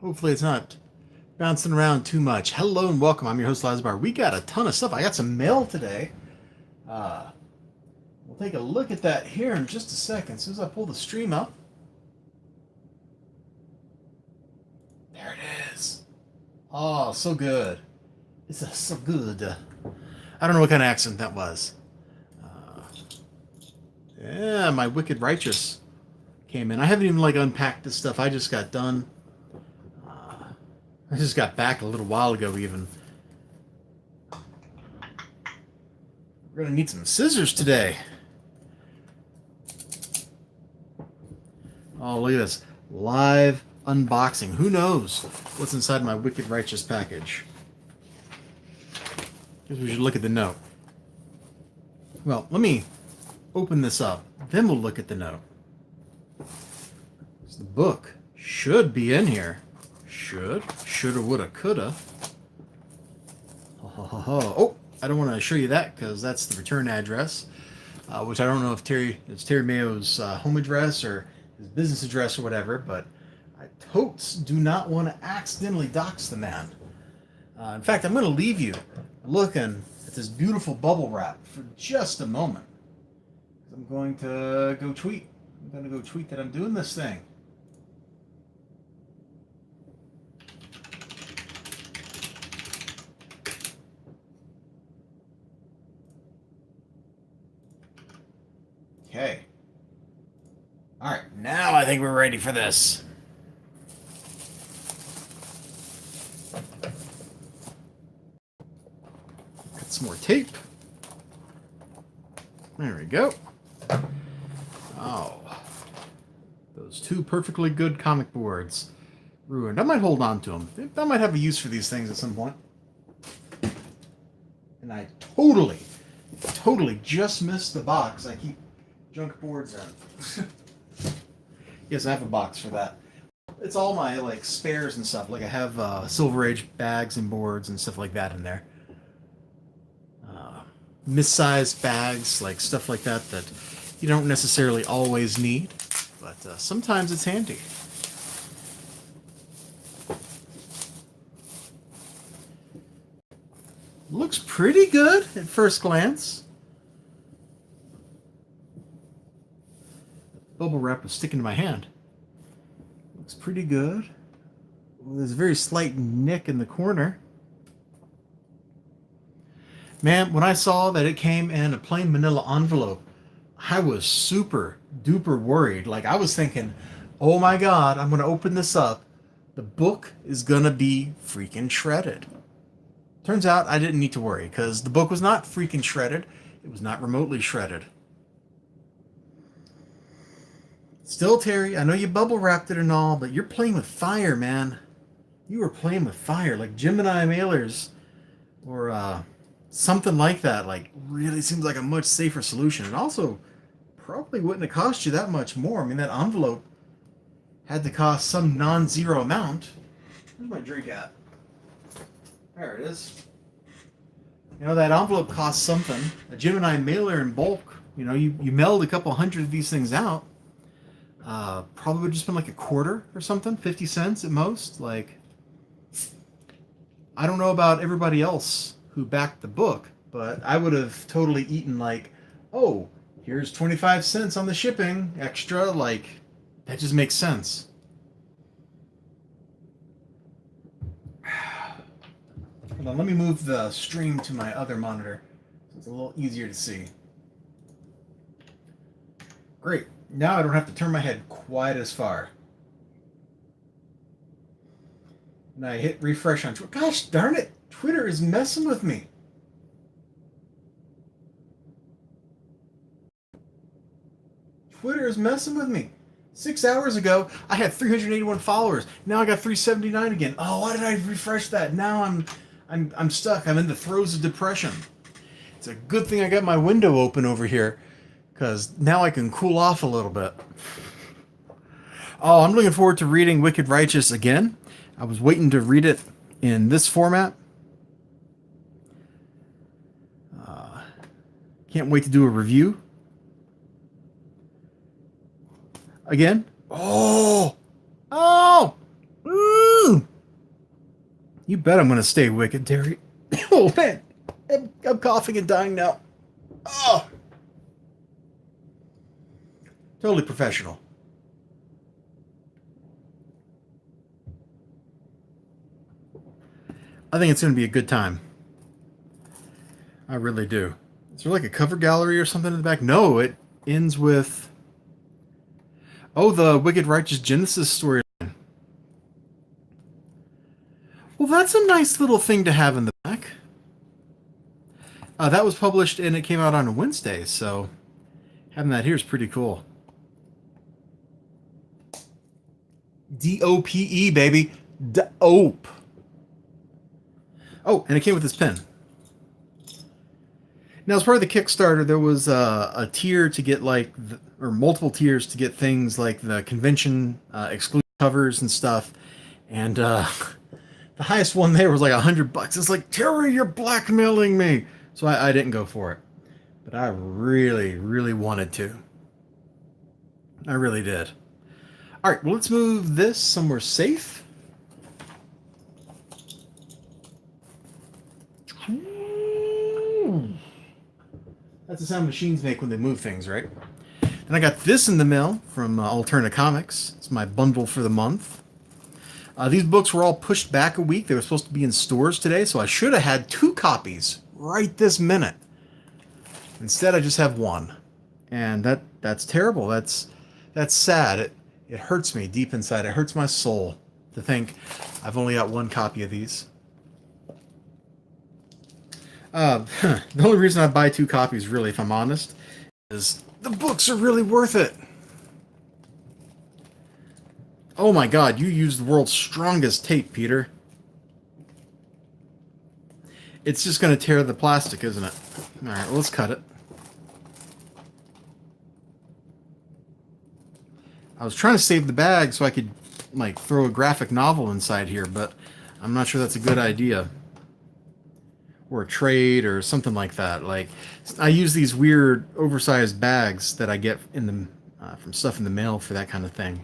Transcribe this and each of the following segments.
Hopefully it's not bouncing around too much. Hello and welcome. I'm your host, elizibar. We got a ton of stuff. I got some mail today. Uh, we'll take a look at that here in just a second. As soon as I pull the stream up. There it is. Oh, so good. It's so good. I don't know what kind of accent that was. Uh, yeah, my Wicked Righteous came in. I haven't even unpacked this stuff. I just got done. I just got back a little while ago even. We're going to need some scissors today. Oh, look at this. Live unboxing. Who knows what's inside my Wicked Righteous package? Guess we should look at the note. Well, let me open this up. Then we'll look at the note. The book should be in here. Shoulda, woulda, coulda. Oh, I don't want to show you that because that's the return address, which I don't know if it's Terry Mayo's home address or his business address or whatever, but I totes do not want to accidentally dox the man. In fact, I'm going to leave you looking at this beautiful bubble wrap for just a moment. I'm going to go tweet. I'm going to go tweet that I'm doing this thing. Okay. All right, now I think we're ready for this. Got some more tape. There we go. Oh. Those two perfectly good comic boards. Ruined. I might hold on to them. I might have a use for these things at some point. And I totally just missed the box. I keep junk boards in. Yes, I have a box for that. It's all my spares and stuff. I have Silver Age bags and boards and stuff like that in there. Missized bags, stuff like that you don't necessarily always need, but sometimes it's handy. Looks pretty good at first glance. Bubble wrap was sticking to my hand. Looks pretty good. Well, there's a very slight nick in the corner. Man, when I saw that it came in a plain manila envelope, I was super duper worried. I was thinking, oh my God, I'm going to open this up. The book is going to be freaking shredded. Turns out I didn't need to worry because the book was not freaking shredded. It was not remotely shredded. Still, Terry, I know you bubble wrapped it and all, but you're playing with fire, man. You were playing with fire, like Gemini mailers or something like that. Really seems like a much safer solution. And also, probably wouldn't have cost you that much more. I mean, that envelope had to cost some non-zero amount. Where's my drink at? There it is. That envelope costs something. A Gemini mailer in bulk, you mailed a couple hundred of these things out. Probably would have just been a quarter or something, 50 cents at most. I don't know about everybody else who backed the book, but I would have totally eaten oh, here's 25 cents on the shipping extra. That just makes sense. Hold on, let me move the stream to my other monitor so it's a little easier to see. Great. Now I don't have to turn my head quite as far. And I hit refresh on Twitter. Gosh darn it, Twitter is messing with me. Twitter is messing with me. 6 hours ago, I had 381 followers. Now I got 379 again. Oh, why did I refresh that? Now I'm stuck. I'm in the throes of depression. It's a good thing I got my window open over here, because now I can cool off a little bit. Oh, I'm looking forward to reading Wicked Righteous again. I was waiting to read it in this format. Can't wait to do a review. Again. Oh! You bet I'm going to stay wicked, Terry. Oh, man. I'm coughing and dying now. Oh. Totally professional. I think it's going to be a good time. I really do. Is there like a cover gallery or something in the back? No, it ends with... Oh, the Wicked Righteous Genesis story. Well, that's a nice little thing to have in the back. That was published and it came out on a Wednesday, so having that here is pretty cool. DOPE, baby. Dope. Oh, and it came with this pen. Now, as part of the Kickstarter, there was a tier to get or multiple tiers to get things like the convention exclusive covers and stuff. And the highest one there was like $100. It's like, Terry, you're blackmailing me. So I didn't go for it. But I really, really wanted to. I really did. All right, well, let's move this somewhere safe. That's the sound machines make when they move things, right? And I got this in the mail from Alterna Comics. It's my bundle for the month. These books were all pushed back a week. They were supposed to be in stores today, so I should have had 2 copies right this minute. Instead, I just have 1. And that's terrible. That's sad. It hurts me deep inside. It hurts my soul to think I've only got 1 copy of these. The only reason I buy 2 copies, really, if I'm honest, is the books are really worth it. Oh my god, you used the world's strongest tape, Peter. It's just going to tear the plastic, isn't it? Alright, well, let's cut it. I was trying to save the bag so I could, like, throw a graphic novel inside here, but I'm not sure that's a good idea. Or a trade or something like that. Like, I use these weird oversized bags that I get in the from stuff in the mail for that kind of thing.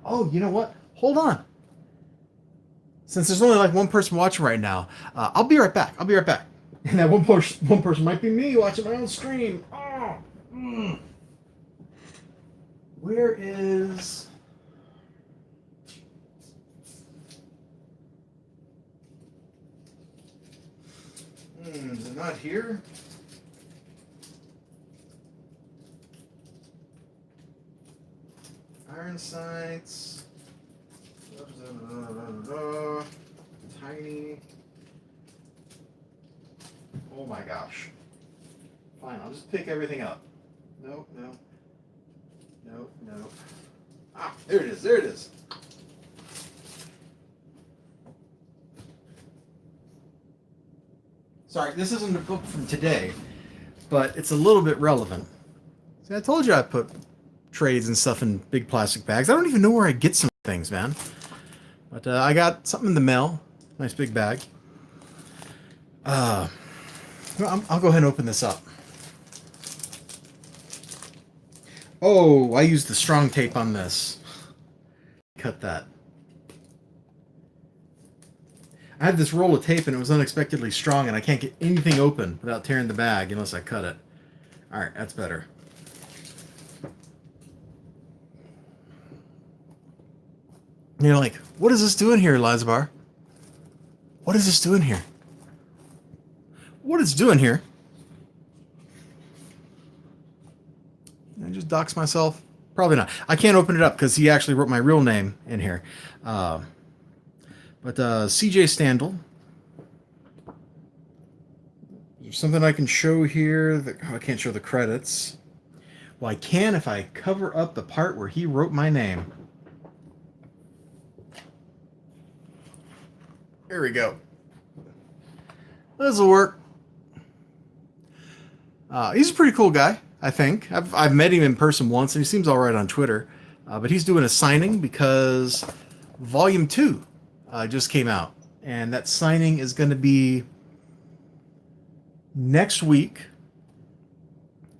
Oh, you know what? Hold on. Since there's only like 1 person watching right now, I'll be right back. I'll be right back. And that one person might be me watching my own stream. Oh, Where is... Is it not here? Iron sights. Tiny. Oh my gosh. Fine, I'll just pick everything up. Nope, no. Nope, nope. Ah, there it is, there it is. Sorry, this isn't a book from today, but it's a little bit relevant. See, I told you I put trades and stuff in big plastic bags. I don't even know where I get some things, man. But I got something in the mail. Nice big bag. I'll go ahead and open this up. Oh, I used the strong tape on this. Cut that. I had this roll of tape and it was unexpectedly strong and I can't get anything open without tearing the bag unless I cut it. Alright, that's better. And you're like, what is this doing here, elizibar? What is this doing here? What it's doing here? Did I just dox myself? Probably not. I can't open it up because he actually wrote my real name in here. But CJ Standel. Is there something I can show here? Oh, I can't show the credits. Well, I can if I cover up the part where he wrote my name. There we go. This will work. He's a pretty cool guy, I think. I've met him in person once, and he seems all right on Twitter. But he's doing a signing because Volume 2 just came out. And that signing is going to be next week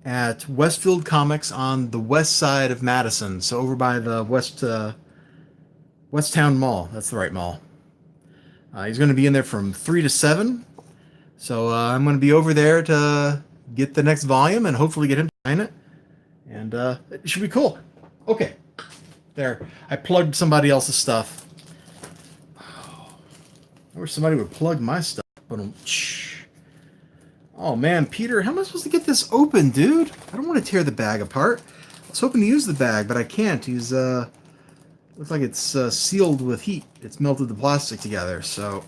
at Westfield Comics on the west side of Madison. So over by the Westtown Mall. That's the right mall. He's going to be in there from 3 to 7. So I'm going to be over there to get the next volume and hopefully get him to sign it. And it should be cool. Okay. There. I plugged somebody else's stuff. I wish somebody would plug my stuff. Oh man, Peter, how am I supposed to get this open, dude? I don't want to tear the bag apart. I was hoping to use the bag, but I can't. He's looks like it's sealed with heat. It's melted the plastic together, so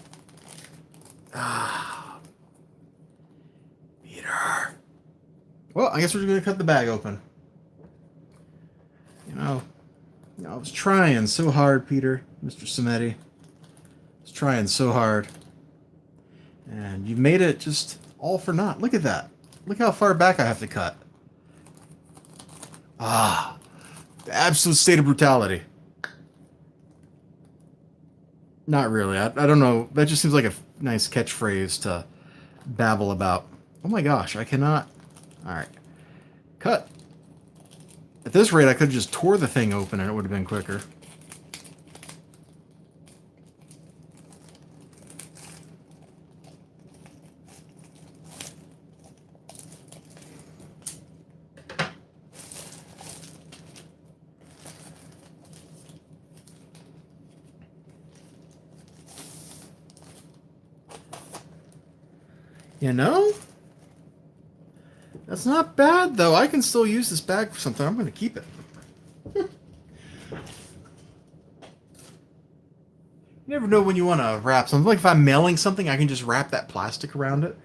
Peter. Well, I guess we're going to cut the bag open. I was trying so hard, Peter, Mr. Cimetti. I was trying so hard. And you made it just all for naught. Look at that. Look how far back I have to cut. The absolute state of brutality. Not really. I don't know. That just seems like a nice catchphrase to babble about. Oh my gosh, I cannot. All right. Cut. At this rate, I could have just tore the thing open and it would have been quicker. You know? That's not bad, though. I can still use this bag for something. I'm going to keep it. You never know when you want to wrap something. Like if I'm mailing something, I can just wrap that plastic around it.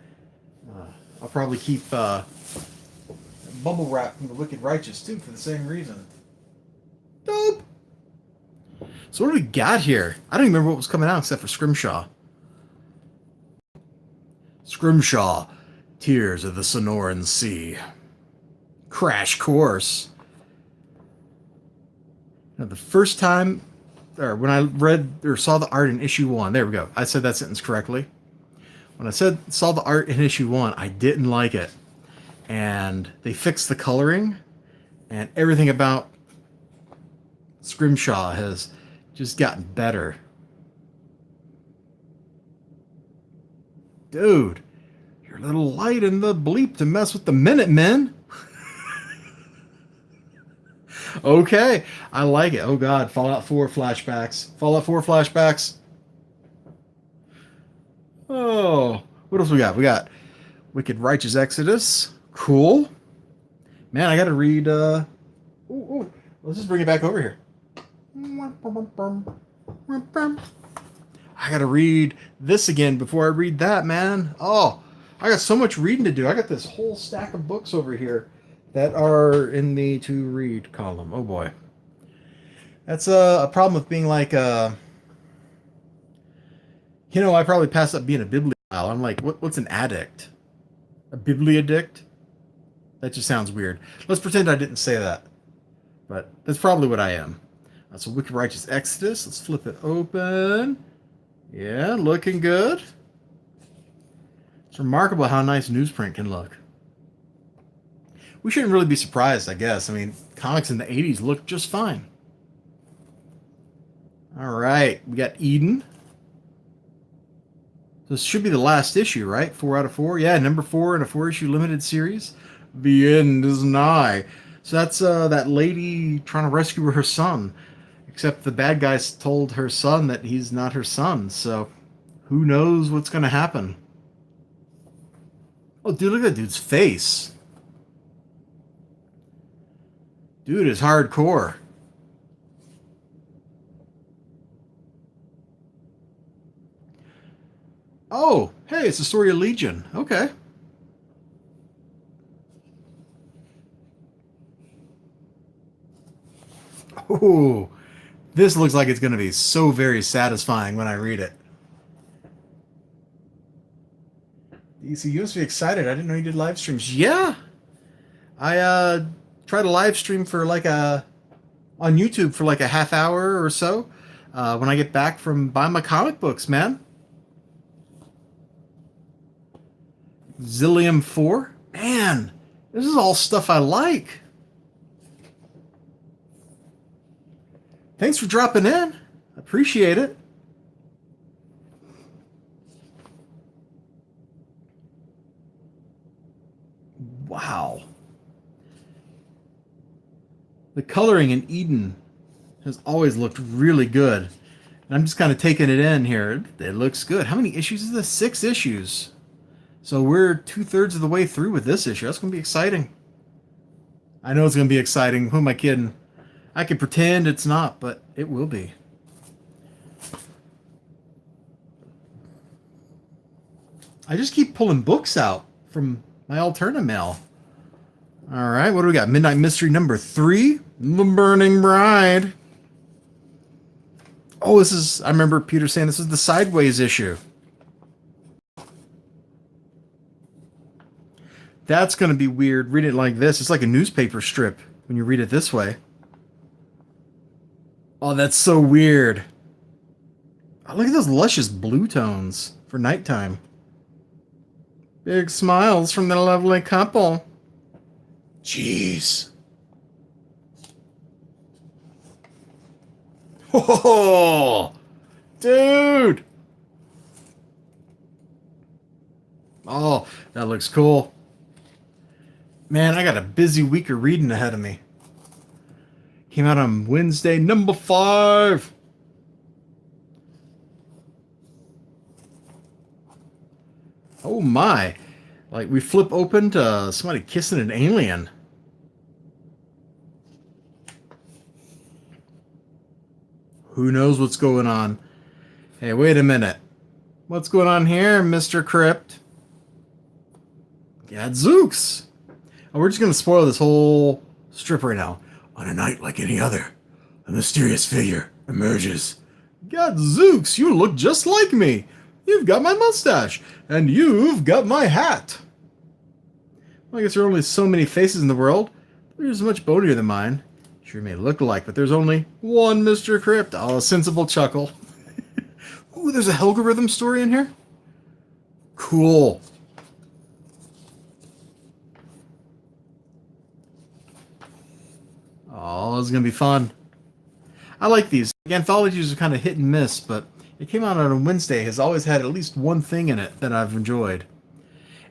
I'll probably keep bubble wrap from the Wicked Righteous, too, for the same reason. Dope! So what do we got here? I don't even remember what was coming out except for Scrimshaw. Scrimshaw, Tears of the Sonoran Sea. Crash Course. Now, the first time, or when I read or saw the art in issue 1, there we go. I said that sentence correctly. When I saw the art in issue 1, I didn't like it. And they fixed the coloring, and everything about Scrimshaw has just gotten better. Dude, you're a little light in the bleep to mess with the Minutemen. Okay, I like it. Oh god, Fallout 4 flashbacks. Fallout 4 flashbacks. Oh, what else we got? We got Wicked Righteous Exodus. Cool. Man, I gotta read, let's just bring it back over here. I gotta read this again before I read that, man. Oh, I got so much reading to do. I got this whole stack of books over here that are in the to read column. Oh boy. That's a problem with being like, I probably passed up being a bibliophile. I'm like, what's an addict? A bibliadict? That just sounds weird. Let's pretend I didn't say that. But that's probably what I am. So Wicked Righteous Exodus. Let's flip it open. Yeah, looking good. It's remarkable how nice newsprint can look. We shouldn't really be surprised, I guess. I mean, comics in the 80s looked just fine. All right, we got Eden. This should be the last issue, right? 4 out of 4. Yeah, number 4 in a 4-issue limited series. The end is nigh. So that's that lady trying to rescue her son. Except the bad guys told her son that he's not her son. So who knows what's going to happen. Oh, dude, look at that dude's face. Dude is hardcore. Oh, hey, it's the story of Legion. Okay. Oh, this looks like it's going to be so very satisfying when I read it. DC, you must be excited. I didn't know you did live streams. Yeah. I tried a live stream for on YouTube for like a half hour or so when I get back from buying my comic books, man. Zillium 4? Man, this is all stuff I like. Thanks for dropping in. Appreciate it. coloring in Eden has always looked really good. And I'm just kind of taking it in here. It looks good. How many issues is this? 6 issues. So we're 2/3 of the way through with this issue. That's going to be exciting. I know it's going to be exciting. Who am I kidding? I could pretend it's not, but it will be. I just keep pulling books out from my Alterna mail. All right, what do we got? Midnight Mystery number 3, The Burning Bride. Oh, this is, I remember Peter saying this is the Sideways issue. That's going to be weird reading it like this. It's like a newspaper strip when you read it this way. Oh, that's so weird. Oh, look at those luscious blue tones for nighttime. Big smiles from the lovely couple. Jeez. Oh, dude. Oh, that looks cool. Man, I got a busy week of reading ahead of me. Came out on Wednesday, number 5. Oh my. Like, we flip open to somebody kissing an alien. Who knows what's going on? Hey, wait a minute. What's going on here, Mr. Crypt? Gadzooks! Oh, we're just going to spoil this whole strip right now. On a night like any other, a mysterious figure emerges. Gadzooks, you look just like me. You've got my mustache, and you've got my hat. Well, I guess there are only so many faces in the world. Yours is much bonier than mine. Sure may look alike, but there's only one Mr. Crypt. Oh, a sensible chuckle. Ooh, there's a Helgarhythm story in here? Cool. Oh, this is going to be fun. I like these. Anthologies are kind of hit and miss, but it came out on a Wednesday. Has always had at least one thing in it that I've enjoyed.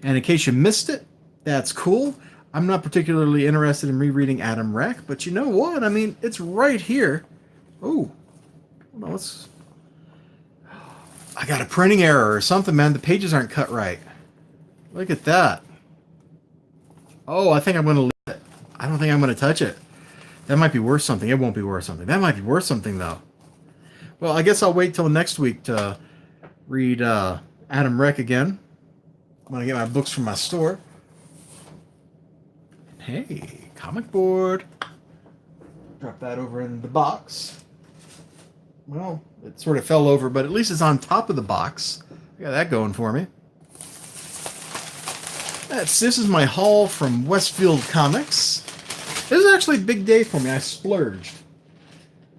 And in case you missed it, that's cool. I'm not particularly interested in rereading Adam Wreck, but you know what? I mean, it's right here. Oh, hold on, I got a printing error or something, man. The pages aren't cut right. Look at that. Oh, I think I'm going to leave it. I don't think I'm going to touch it. That might be worth something. It won't be worth something. That might be worth something, though. Well, I guess I'll wait till next week to read Adam Wreck again. I'm going to get my books from my store. Hey, comic board. Drop that over in the box. Well, it sort of fell over, but at least it's on top of the box. I got that going for me. This is my haul from Westfield Comics. This is actually a big day for me. I splurged.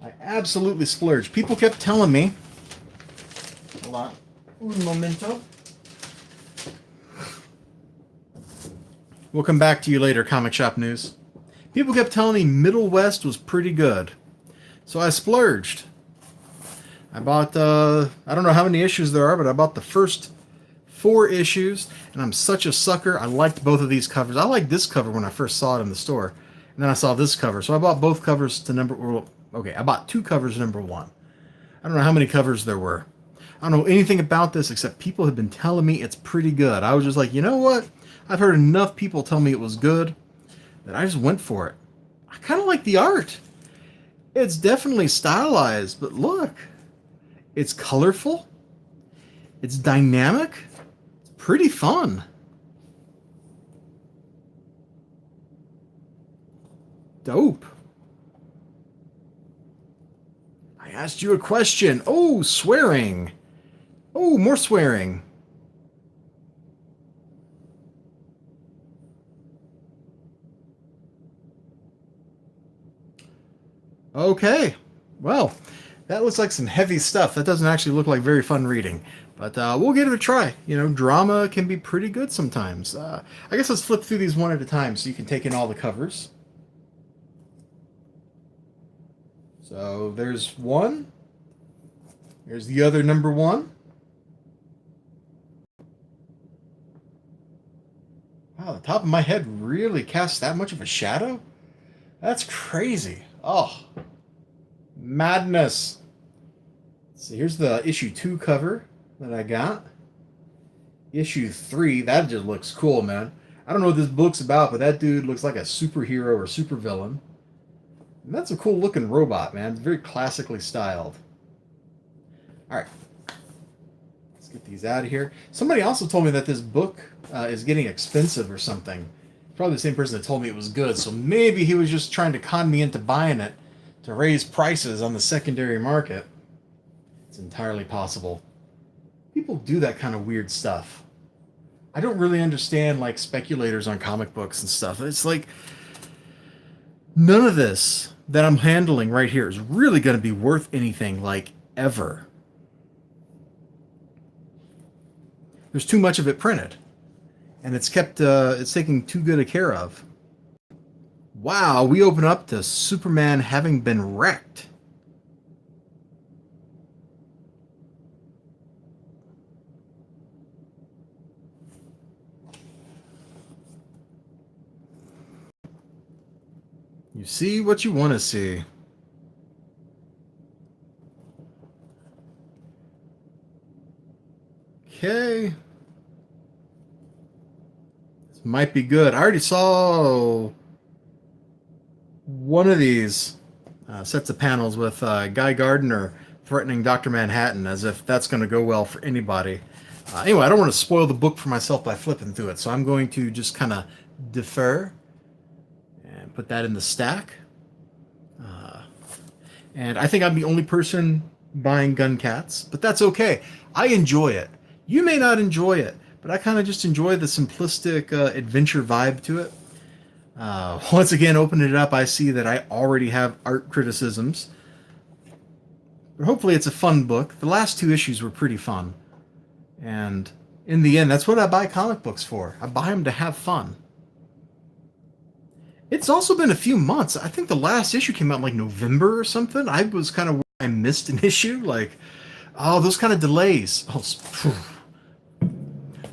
I absolutely splurged. People kept telling me. Hold on. Un momento. We'll come back to you later, Comic Shop News. People kept telling me Middle West was pretty good. So I splurged. I bought, I don't know how many issues there are, but I bought the first 4 issues, and I'm such a sucker. I liked both of these covers. I liked this cover when I first saw it in the store, and then I saw this cover. So I bought both covers to I bought 2 covers to number 1. I don't know how many covers there were. I don't know anything about this except people have been telling me it's pretty good. I was just like, you know what? I've heard enough people tell me it was good that I just went for it. I kind of like the art. It's definitely stylized, but look. It's colorful. It's dynamic. It's pretty fun. Dope. I asked you a question. Oh, swearing. Oh, more swearing. Okay. Well, that looks like some heavy stuff. That doesn't actually look like very fun reading. But we'll give it a try. You know, drama can be pretty good sometimes. I guess let's flip through these one at a time so you can take in all the covers. So there's one. There's the other number 1. Wow, the top of my head really casts that much of a shadow? That's crazy. Oh, madness. So here's the issue 2 cover that I got. Issue 3, that just looks cool, man. I don't know what this book's about, but that dude looks like a superhero or supervillain. And that's a cool looking robot, man. It's very classically styled. All right. Let's get these out of here. Somebody also told me that this book is getting expensive or something. Probably the same person that told me it was good, so maybe he was just trying to con me into buying it to raise prices on the secondary market. It's entirely possible. People do that kind of weird stuff. I don't really understand like speculators on comic books and stuff. It's like none of this that I'm handling right here is really going to be worth anything like ever. There's too much of it printed, and it's taken too good a care of. Wow, we open up to Superman having been wrecked. You see what you want to see. Okay. This might be good. I already saw one of these sets of panels with Guy Gardner threatening Dr. Manhattan, as if that's going to go well for anybody. Anyway, I don't want to spoil the book for myself by flipping through it, so I'm going to just kind of defer and put that in the stack. And I think I'm the only person buying Gun Cats, but that's okay. I enjoy it. You may not enjoy it, but I kind of just enjoy the simplistic adventure vibe to it. Once again, opening it up, I see that I already have art criticisms. But hopefully it's a fun book. The last 2 issues were pretty fun. And in the end, that's what I buy comic books for. I buy them to have fun. It's also been a few months. I think the last issue came out in like November or something. I was kind of, I missed an issue. Like, oh, those kind of delays. Oh,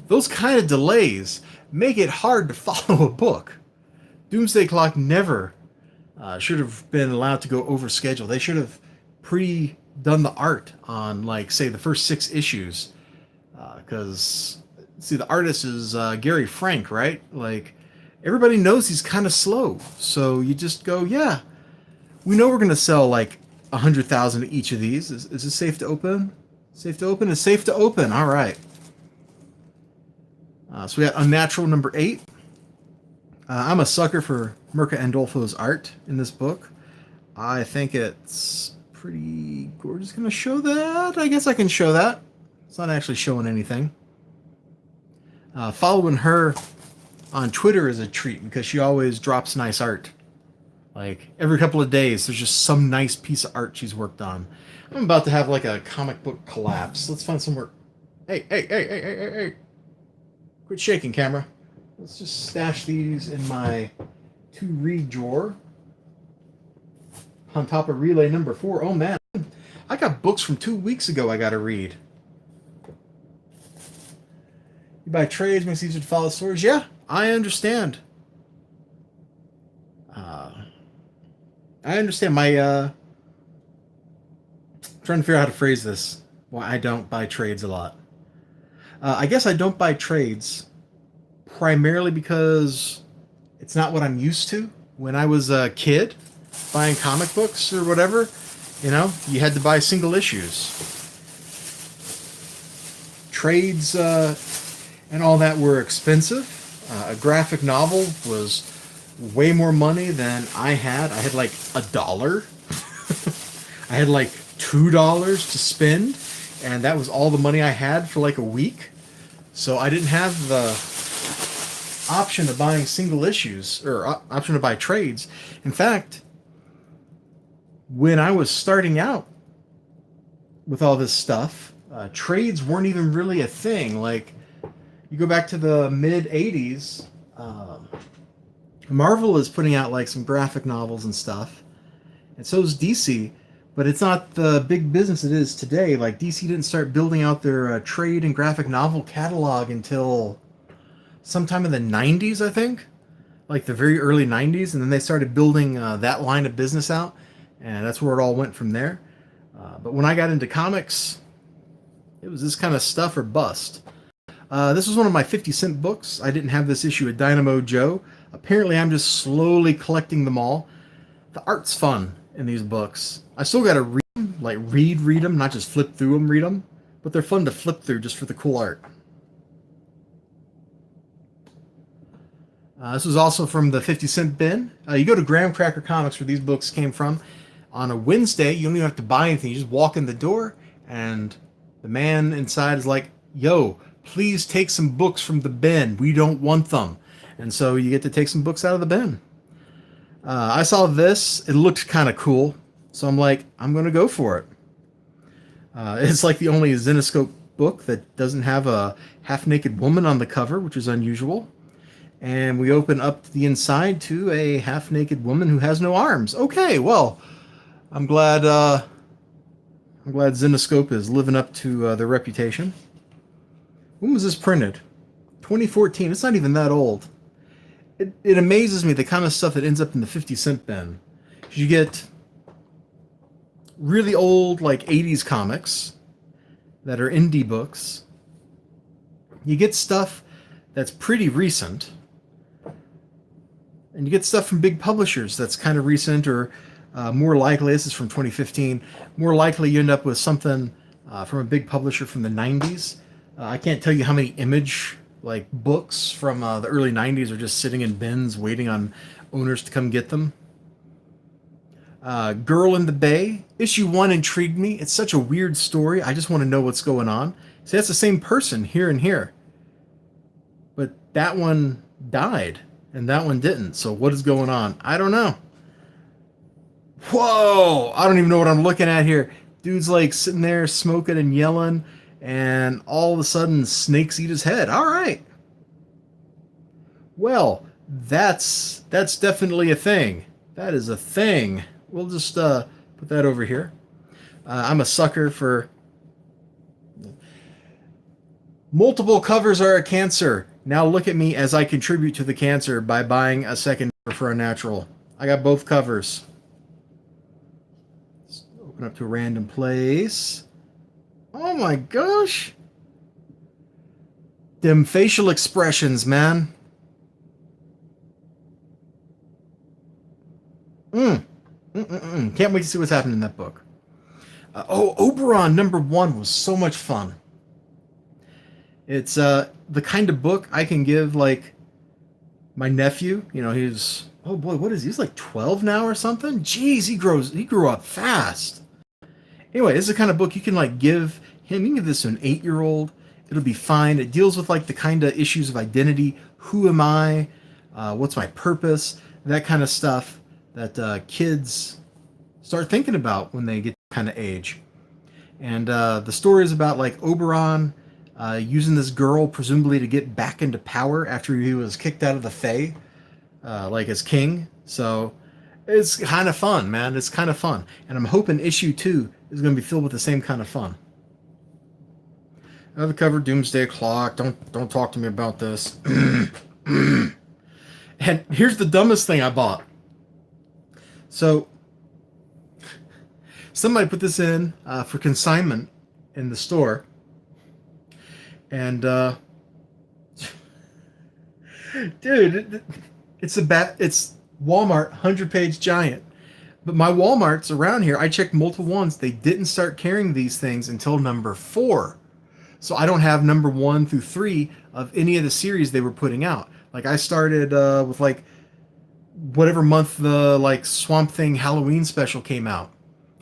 those kind of delays make it hard to follow a book. Doomsday Clock never should have been allowed to go over schedule. They should have pre-done the art on, like, say, the first 6 issues. Because, see, the artist is Gary Frank, right? Like, everybody knows he's kind of slow. So you just go, yeah, we know we're going to sell, like, 100,000 each of these. Is it safe to open? Safe to open? It's safe to open. All right. So we got Unnatural number 8. I'm a sucker for Mirka Andolfo's art in this book. I think it's pretty gorgeous. Gonna show that? I guess I can show that. It's not actually showing anything. Following her on Twitter is a treat because she always drops nice art. Like every couple of days, there's just some nice piece of art she's worked on. I'm about to have like a comic book collapse. Let's find somewhere. Hey. Quit shaking, camera. Let's just stash these in my to-read drawer. On top of relay number 4. Oh, man. I got books from 2 weeks ago I got to read. You buy trades, makes it easier to follow stories. Yeah, I understand. I understand. Trying to figure out how to phrase this. Why I don't buy trades a lot. I guess I don't buy trades primarily because it's not what I'm used to. When I was a kid, buying comic books or whatever, you know, you had to buy single issues. Trades and all that were expensive. A graphic novel was way more money than I had. I had like $1. I had like $2 to spend, and that was all the money I had for like a week. So I didn't have the option of buying single issues or option to buy trades. In fact, when I was starting out with all this stuff, trades weren't even really a thing. Like, you go back to the mid 80s, Marvel is putting out like some graphic novels and stuff, and so is DC, but it's not the big business it is today. Like, DC didn't start building out their trade and graphic novel catalog until sometime in the 90s, I think. like the very early 90s, and then they started building that line of business out, and that's where it all went from there. But when I got into comics, it was this kind of stuff or bust. This was one of my 50-cent books. I didn't have this issue of Dynamo Joe. Apparently, I'm just slowly collecting them all. The art's fun in these books. I still got to read them, like read them, not just flip through them, read them. But they're fun to flip through just for the cool art. This was also from the 50-cent bin. You go to Graham Cracker Comics, where these books came from. On a Wednesday, you don't even have to buy anything. You just walk in the door, and the man inside is like, yo, please take some books from the bin. We don't want them. And so you get to take some books out of the bin. I saw this. It looked kind of cool. So I'm like, I'm going to go for it. It's like the only Zenescope book that doesn't have a half-naked woman on the cover, which is unusual. And we open up the inside to a half-naked woman who has no arms. Okay, well, I'm glad Zenescope is living up to their reputation. When was this printed? 2014. It's not even that old. It amazes me the kind of stuff that ends up in the 50-cent bin. You get really old, like 80s comics that are indie books. You get stuff that's pretty recent. And you get stuff from big publishers that's kind of recent, or more likely, this is from 2015, more likely you end up with something from a big publisher from the 90s. I can't tell you how many Image like books from the early 90s are just sitting in bins waiting on owners to come get them. Girl in the Bay, issue 1 intrigued me. It's such a weird story. I just want to know what's going on. See, that's the same person here and here. But that one died, and that one didn't. So what is going on? I don't know. Whoa! I don't even know what I'm looking at here. Dude's like sitting there smoking and yelling, and all of a sudden snakes eat his head. All right. Well, that's definitely a thing. That is a thing. We'll just put that over here. I'm a sucker for multiple covers are a cancer. Now look at me as I contribute to the cancer by buying a second cover for a natural. I got both covers. Let's open up to a random place. Oh my gosh. Them facial expressions, man. Can't wait to see what's happening in that book. Oberon #1 was so much fun. It's the kind of book I can give like my nephew. You know, he's, oh boy, what is he? He's like 12 now or something. Jeez, he grew up fast. Anyway, this is the kind of book you can like give him. You can give this to an 8-year-old. It'll be fine. It deals with like the kind of issues of identity. Who am I? What's my purpose? That kind of stuff that kids start thinking about when they get that kind of age. And the story is about like Oberon using this girl presumably to get back into power after he was kicked out of the Fae, like as king. So it's kind of fun, man. It's kind of fun. And I'm hoping issue 2 is going to be filled with the same kind of fun. Another cover, Doomsday Clock. Don't talk to me about this. And here's the dumbest thing I bought. So somebody put this in for consignment in the store, and dude, it's Walmart 100-page giant. But my Walmarts around here, I checked multiple ones. They didn't start carrying these things until #4. So I don't have #1 through 3 of any of the series they were putting out. Like I started with like whatever month the like Swamp Thing Halloween special came out.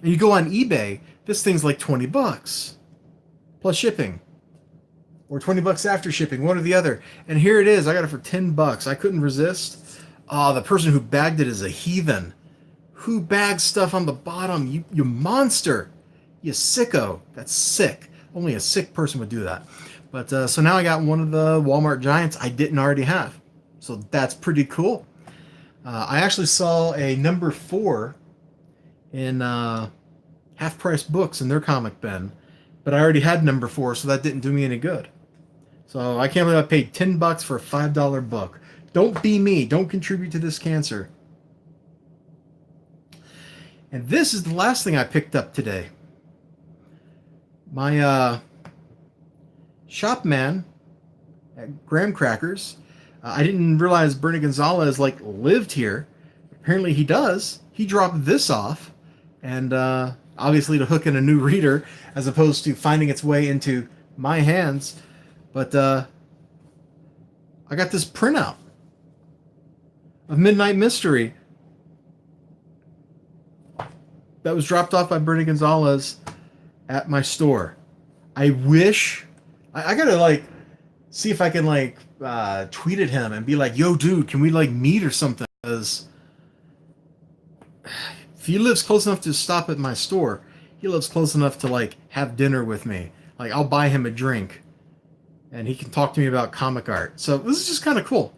And you go on eBay, this thing's like $20 plus shipping. Or $20 after shipping, one or the other. And here it is. I got it for $10. I couldn't resist. The person who bagged it is a heathen. Who bags stuff on the bottom? You monster. You sicko. That's sick. Only a sick person would do that. But so now I got one of the Walmart Giants I didn't already have. So that's pretty cool. I actually saw a #4 in Half Price Books in their comic bin. But I already had #4, so that didn't do me any good. So I can't believe I paid $10 for a $5 book. Don't be me. Don't contribute to this cancer. And this is the last thing I picked up today. My shop man at Graham Crackers. I didn't realize Bernie Gonzalez lived here. Apparently he does. He dropped this off, and obviously to hook in a new reader as opposed to finding its way into my hands. But I got this printout of Midnight Mystery that was dropped off by Bernie Gonzalez at my store. I wish I gotta see if I can tweet at him and be like, "Yo, dude, can we meet or something?" Because if he lives close enough to stop at my store, he lives close enough to have dinner with me. I'll buy him a drink, and he can talk to me about comic art. So this is just kind of cool.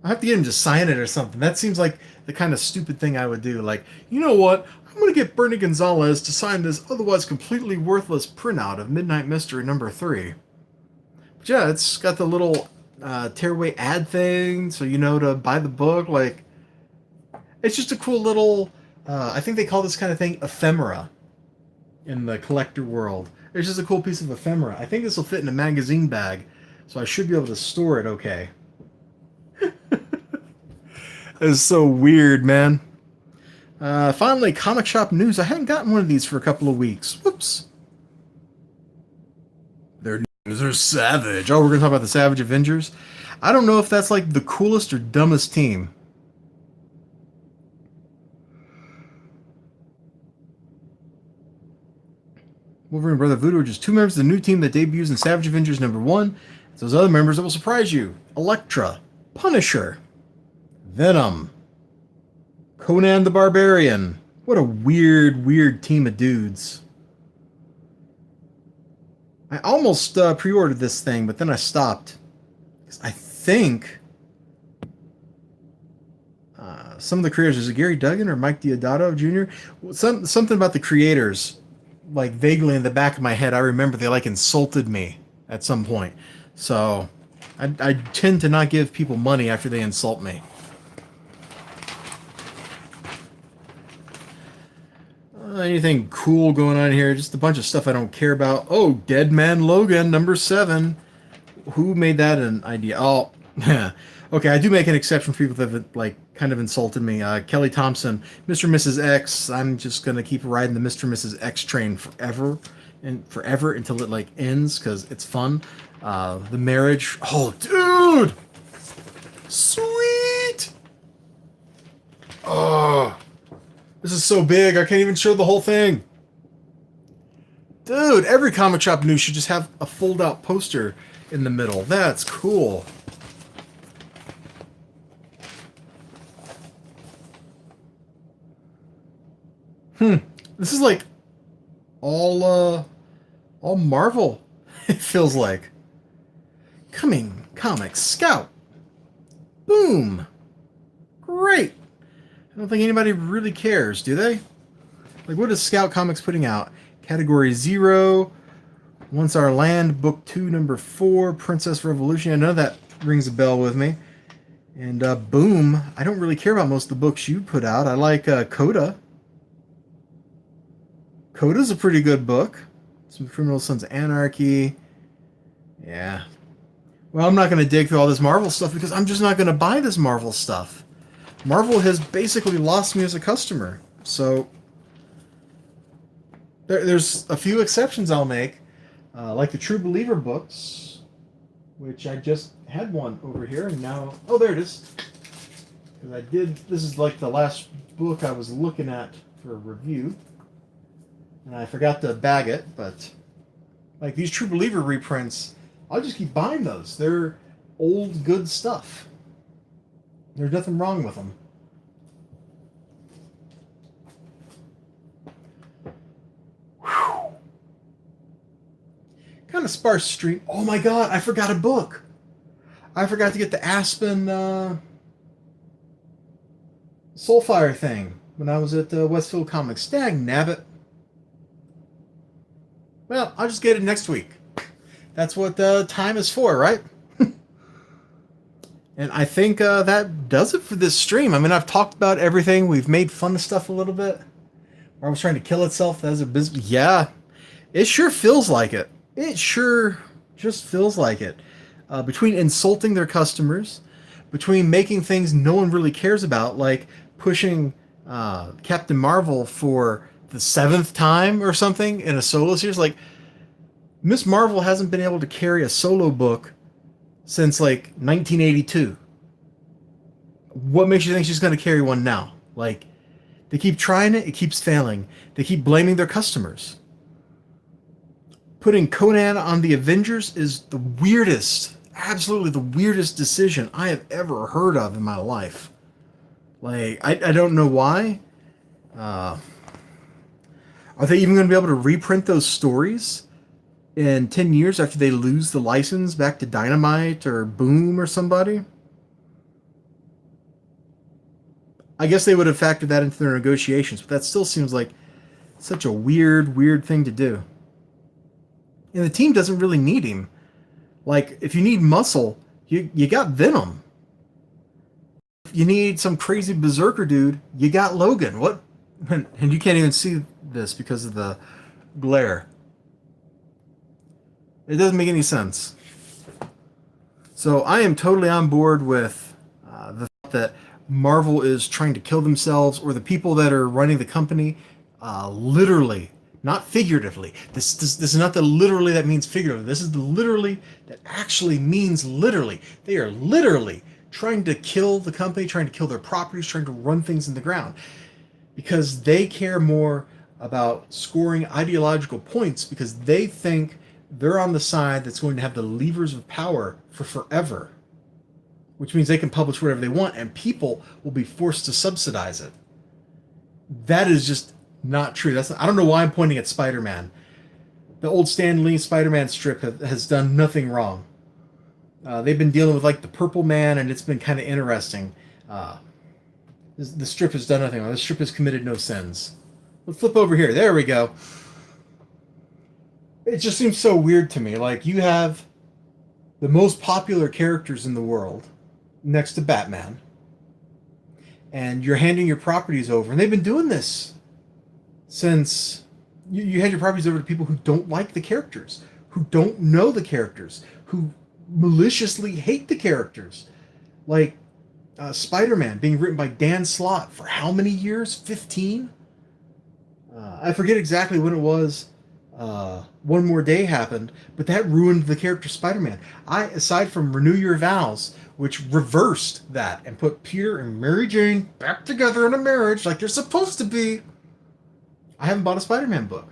I have to get him to sign it or something. That seems like the kind of stupid thing I would do. You know what? I'm going to get Bernie Gonzalez to sign this otherwise completely worthless printout of Midnight Mystery number 3. But yeah, it's got the little tearaway ad thing, so to buy the book. It's just a cool little, I think they call this kind of thing ephemera in the collector world. It's just a cool piece of ephemera. I think this will fit in a magazine bag, so I should be able to store it okay. It's so weird, man. Finally, comic shop news. I hadn't gotten one of these for a couple of weeks. Whoops. Their news are savage. Oh, we're going to talk about the Savage Avengers. I don't know if that's the coolest or dumbest team. Wolverine and Brother Voodoo are just 2 members of the new team that debuts in Savage Avengers number 1. It's those other members that will surprise you. Elektra, Punisher, Venom, Conan the Barbarian. What a weird, weird team of dudes. I almost pre-ordered this thing, but then I stopped. I think some of the creators, is it Gary Duggan or Mike Deodato Jr.? Something about the creators, vaguely in the back of my head, I remember they insulted me at some point. So I tend to not give people money after they insult me. Anything cool going on here? Just a bunch of stuff I don't care about. Oh, Dead Man Logan, number 7. Who made that an idea? Oh, okay, I do make an exception for people that have kind of insulted me. Kelly Thompson, Mr. and Mrs. X. I'm just gonna keep riding the Mr. and Mrs. X train forever until it ends because it's fun. The marriage. Oh, dude, sweet. Oh. This is so big, I can't even show the whole thing. Dude, every comic shop news should just have a fold-out poster in the middle. That's cool. This is all Marvel, it feels like. Coming Comics Scout. Boom. Great. I don't think anybody really cares, do they? What is Scout Comics putting out? Category 0, Once Our Land, Book 2, number 4, Princess Revolution. I know that rings a bell with me. And Boom. I don't really care about most of the books you put out. I like Coda. Coda's a pretty good book. Some Criminal Sons of Anarchy. Yeah. Well, I'm not going to dig through all this Marvel stuff because I'm just not going to buy this Marvel stuff. Marvel has basically lost me as a customer. So there's a few exceptions I'll make, like the True Believer books, which I just had one over here, and now, oh, there it is. Because this is the last book I was looking at for a review, and I forgot to bag it, but these True Believer reprints, I'll just keep buying those. They're old, good stuff. There's nothing wrong with them. Whew. Kind of sparse stream. Oh my god, I forgot a book. I forgot to get the Aspen Soulfire thing when I was at Westfield Comics. Dang nabbit. Well, I'll just get it next week. That's what time is for, right? And I think that does it for this stream. I mean, I've talked about everything. We've made fun of stuff a little bit. Marvel's trying to kill itself as a business. Yeah, it sure feels like it. It sure just feels like it. Between insulting their customers, between making things no one really cares about, like pushing Captain Marvel for the seventh time or something in a solo series. Like, Miss Marvel hasn't been able to carry a solo book since like 1982. What makes you think she's going to carry one now? Like, they keep trying it, it keeps failing. They keep blaming their customers. Putting Conan on the Avengers is the weirdest, absolutely the weirdest decision I have ever heard of in my life. Like, I don't know why. Are they even going to be able to reprint those stories in 10 years after they lose the license back to Dynamite or Boom or somebody? I guess they would have factored that into their negotiations, but that still seems like such a weird, weird thing to do. And the team doesn't really need him. Like, if you need muscle, you got Venom. If you need some crazy berserker dude, you got Logan. What? And you can't even see this because of the glare. It doesn't make any sense. So I am totally on board with the thought that Marvel is trying to kill themselves, or the people that are running the company, literally, not figuratively. This is not the literally that means figuratively. This is the literally that actually means literally. They are literally trying to kill the company, trying to kill their properties, trying to run things in the ground. Because they care more about scoring ideological points, because they think they're on the side that's going to have the levers of power for forever. Which means they can publish whatever they want, and people will be forced to subsidize it. That is just not true. I don't know why I'm pointing at Spider-Man. The old Stan Lee Spider-Man strip has done nothing wrong. They've been dealing with like the Purple Man, and it's been kind of interesting. The strip has done nothing wrong. The strip has committed no sins. Let's flip over here. There we go. It just seems so weird to me. Like, you have the most popular characters in the world next to Batman, and you're handing your properties over, and they've been doing this since you hand your properties over to people who don't like the characters, who don't know the characters, who maliciously hate the characters. Like Spider-Man being written by Dan Slott for how many years? 15? I forget exactly when it was. One More Day happened, but that ruined the character Spider-Man. Aside from Renew Your Vows, which reversed that and put Peter and Mary Jane back together in a marriage like they're supposed to be, I haven't bought a Spider-Man book.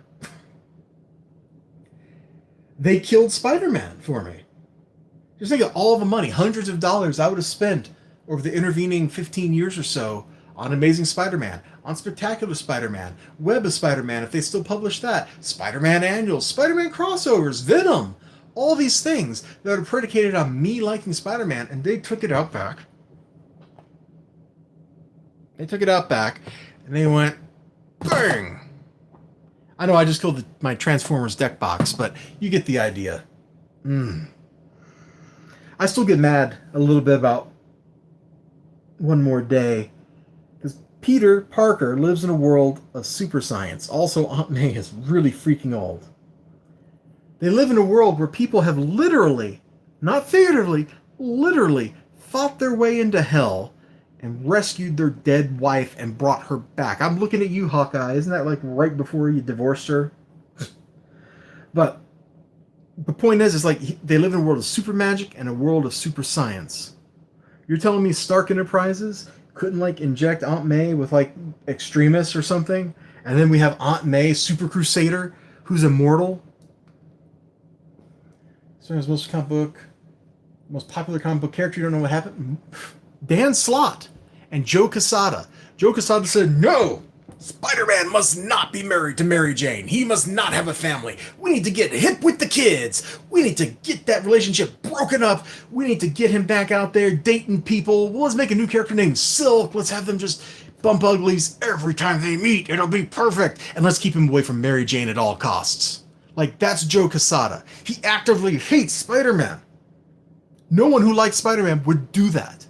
They killed Spider-Man for me. Just think of all the money, hundreds of dollars I would have spent over the intervening 15 years or so on Amazing Spider-Man, on Spectacular Spider-Man, Web of Spider-Man, if they still publish that, Spider-Man Annuals, Spider-Man crossovers, Venom, all these things that are predicated on me liking Spider-Man, and they took it out back. They took it out back, and they went, bang! I know I just killed my Transformers deck box, but you get the idea. I still get mad a little bit about One More Day, because Peter Parker lives in a world of super science. Also, Aunt May is really freaking old. They live in a world where people have literally, not figuratively, literally fought their way into hell and rescued their dead wife and brought her back. I'm looking at you, Hawkeye. Isn't that like right before you divorced her? But the point is like they live in a world of super magic and a world of super science. You're telling me Stark Enterprises couldn't like inject Aunt May with like Extremis or something, and then we have Aunt May, Super Crusader, who's immortal? Star's most popular comic book character. You don't know what happened? Dan Slott and Joe Quesada. Joe Quesada said, no! Spider-Man must not be married to Mary Jane. He must not have a family. We need to get hip with the kids. We need to get that relationship broken up. We need to get him back out there dating people. Well, let's make a new character named Silk. Let's have them just bump uglies every time they meet. It'll be perfect. And let's keep him away from Mary Jane at all costs. Like, that's Joe Quesada. He actively hates Spider-Man. No one who likes Spider-Man would do that.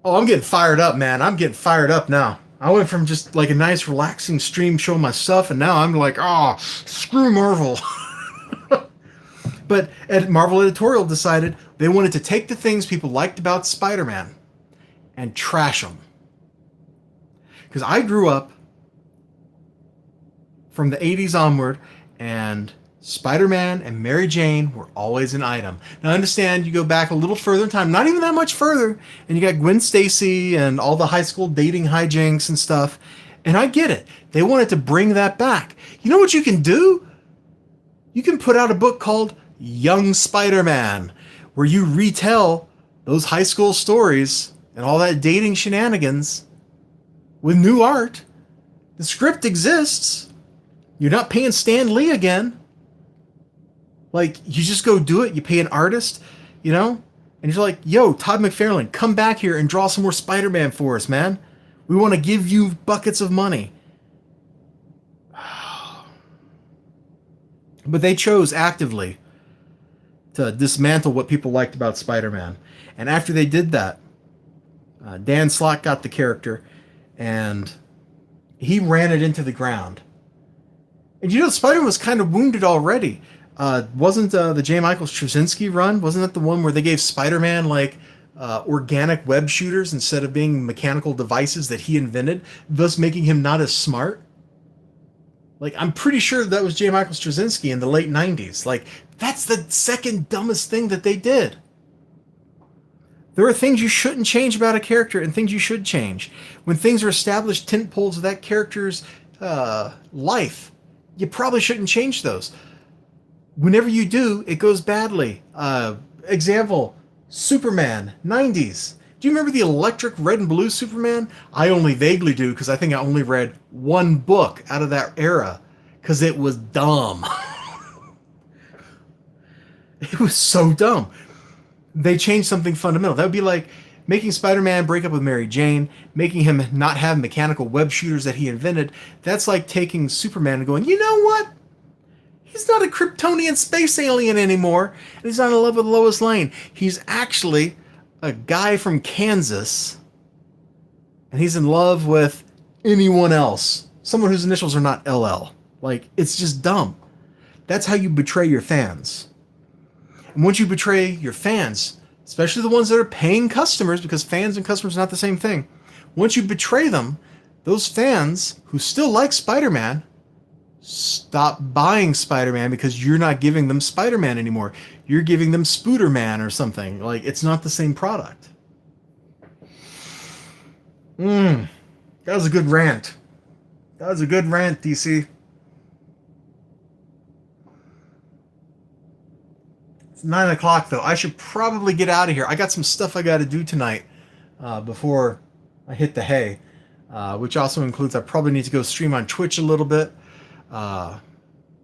Oh, I'm getting fired up, man. I'm getting fired up now. I went from just like a nice, relaxing stream showing my stuff, and now I'm like, oh, screw Marvel. But Marvel Editorial decided they wanted to take the things people liked about Spider-Man and trash them. Because I grew up from the 80s onward, and Spider-Man and Mary Jane were always an item. Now, I understand you go back a little further in time, not even that much further, and you got Gwen Stacy and all the high school dating hijinks and stuff, and I get it. They wanted to bring that back. You know what you can do? You can put out a book called Young Spider-Man, where you retell those high school stories and all that dating shenanigans with new art. The script exists. You're not paying Stan Lee again. Like, you just go do it. You pay an artist, you know? And you're like, yo, Todd McFarlane, come back here and draw some more Spider-Man for us, man. We want to give you buckets of money. But they chose actively to dismantle what people liked about Spider-Man. And after they did that, Dan Slott got the character, and he ran it into the ground. And you know, Spider-Man was kind of wounded already. Wasn't the J. Michael Straczynski run? Wasn't that the one where they gave Spider-Man like organic web shooters instead of being mechanical devices that he invented, thus making him not as smart? Like, I'm pretty sure that was J. Michael Straczynski in the late 90s. Like, that's the second dumbest thing that they did. There are things you shouldn't change about a character and things you should change. When things are established tentpoles of that character's life, you probably shouldn't change those. Whenever you do, it goes badly. Example, Superman, 90s. Do you remember the electric red and blue Superman? I only vaguely do, because I think I only read one book out of that era, because it was dumb. It was so dumb. They changed something fundamental. That would be like making Spider-Man break up with Mary Jane, making him not have mechanical web shooters that he invented. That's like taking Superman and going, you know what? He's not a Kryptonian space alien anymore, and he's not in love with Lois Lane. He's actually a guy from Kansas, and he's in love with anyone else. Someone whose initials are not LL. Like, it's just dumb. That's how you betray your fans. And once you betray your fans, especially the ones that are paying customers, because fans and customers are not the same thing, once you betray them, those fans who still like Spider-Man stop buying Spider-Man because you're not giving them Spider-Man anymore. You're giving them Spooderman or something. Like, it's not the same product. That was a good rant. That was a good rant, DC. It's 9 o'clock, though. I should probably get out of here. I got some stuff I got to do tonight before I hit the hay, which also includes I probably need to go stream on Twitch a little bit. I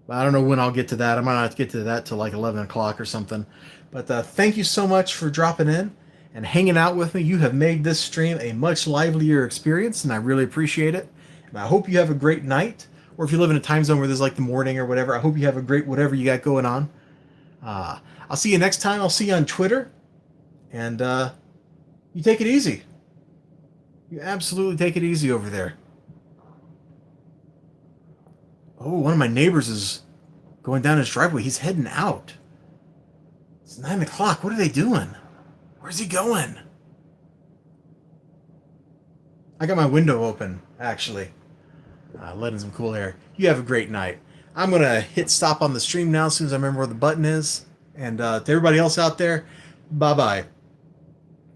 don't know when I'll get to that. I might not have to get to that till like 11 o'clock or something. But thank you so much for dropping in and hanging out with me. You have made this stream a much livelier experience, and I really appreciate it. And I hope you have a great night. Or if you live in a time zone where there's like the morning or whatever, I hope you have a great whatever you got going on. I'll see you next time. I'll see you on Twitter. And you take it easy. You absolutely take it easy over there. Oh, one of my neighbors is going down his driveway. He's heading out. It's 9 o'clock. What are they doing? Where's he going? I got my window open, actually. Letting some cool air. You have a great night. I'm going to hit stop on the stream now as soon as I remember where the button is. And to everybody else out there, bye-bye.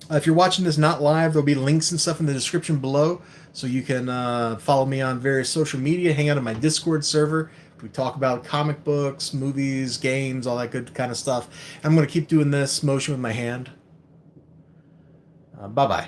If you're watching this not live, there'll be links and stuff in the description below, so you can follow me on various social media, hang out on my Discord server. We talk about comic books, movies, games, all that good kind of stuff. I'm going to keep doing this motion with my hand. Bye-bye.